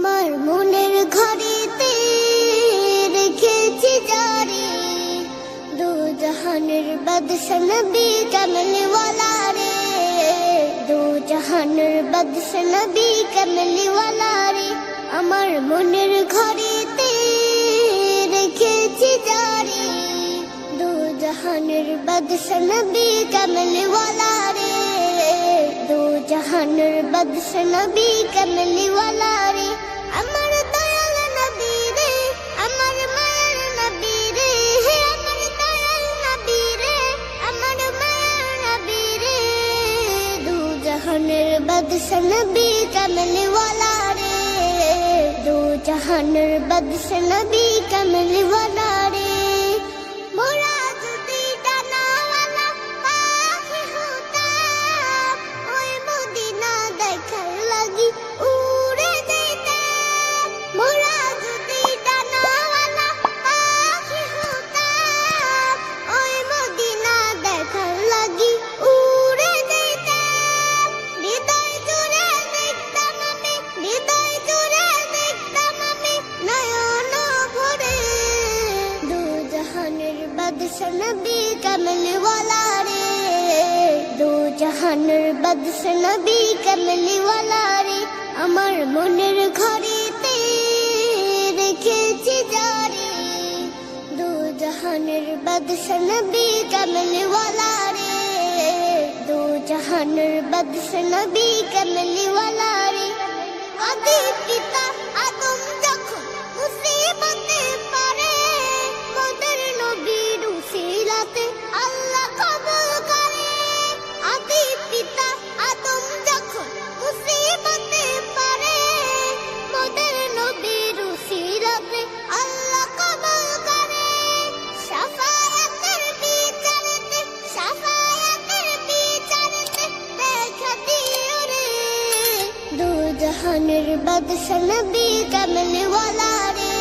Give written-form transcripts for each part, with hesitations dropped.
আমার মনের ঘরেতে রেখেছি জারি, দু জাহানের বাদশা নবী কামলিওয়ালা রে, দু জাহানের বাদশা নবী কামলিওয়ালা রে। আমার মনের ঘরেতে রেখেছি জারি, দু জাহানের বাদশা নবী কামলিওয়ালা রে, দু জাহানের বাদশা নবী কামলিওয়ালা রে। আমার দয়াল নবী রে, আমার মায়ার নবী রে, আমার দয়াল নবী রে, আমার মায়ার নবী রে, দু জাহানের বাদশা নবী কামলিওয়ালা রে, দু জাহানের বাদশা নবী কামলিওয়ালা রে। মোরা যদি ডানাওয়ালা পাখি হতাম, ওই মদিনা দেখার লাগি উড়ে যেতাম। মোরা যদি ডানাওয়ালা পাখি হতাম, ওই মদিনা দেখার লাগি উড়ে যেতাম। হৃদয় জুড়ে দেখতাম আমি, হৃদয় জুড়ে দেখতাম আমি নয়ন ভরে, দু জাহানের বাদশা নবী কামলিওয়ালা রে, দু জাহানের বাদশা নবী কামলিওয়ালা রে। আমার মনের ঘরেতে রেখেছি জারি, দু জাহানের বাদশা নবী কামলিওয়ালা রে, দু জাহানের বাদশা নবী কামলিওয়ালা রে। আদি পিতা আদম যখন মুসিবতে পড়ে, মোদের নবীর উসিলাতে আল্লাহ কবুল করে। আদি পিতা আদম যখন মুসিবতে পড়ে, মোদের নবীর উসিলাতে আল্লাহ কবুল করে। শাফায়াতের বিচারেতে, শাফায়াতের বিচারেতে দেখা দিও রে, দু জাহানের বাদশা নবী কামলিওয়ালা রে,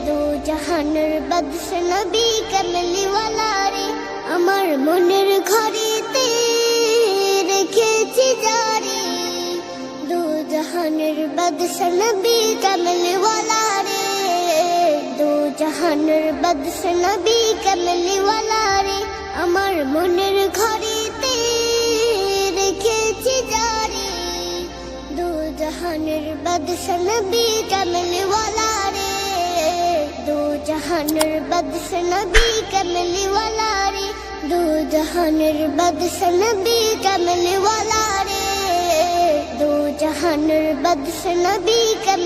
দু জাহানের বাদশা নবী কামলিওয়ালা রে। আমার মনের ঘরেতে রেখেছি জারি, দু জাহানের বাদশা নবী কামলিওয়ালা রে, দু জাহানের বাদশা নবী কামলিওয়ালা রে। আমার মনের ঘরেতে রেখেছি জারি, দু জাহানের বাদশা নবী কামলিওয়ালা রে, দু জাহানের বাদশা নবী কামলিওয়ালা রে, দু জাহানের বাদশা নবী কামলিওয়ালা রে, দু জাহানের বাদশা নবী কামলিওয়ালা।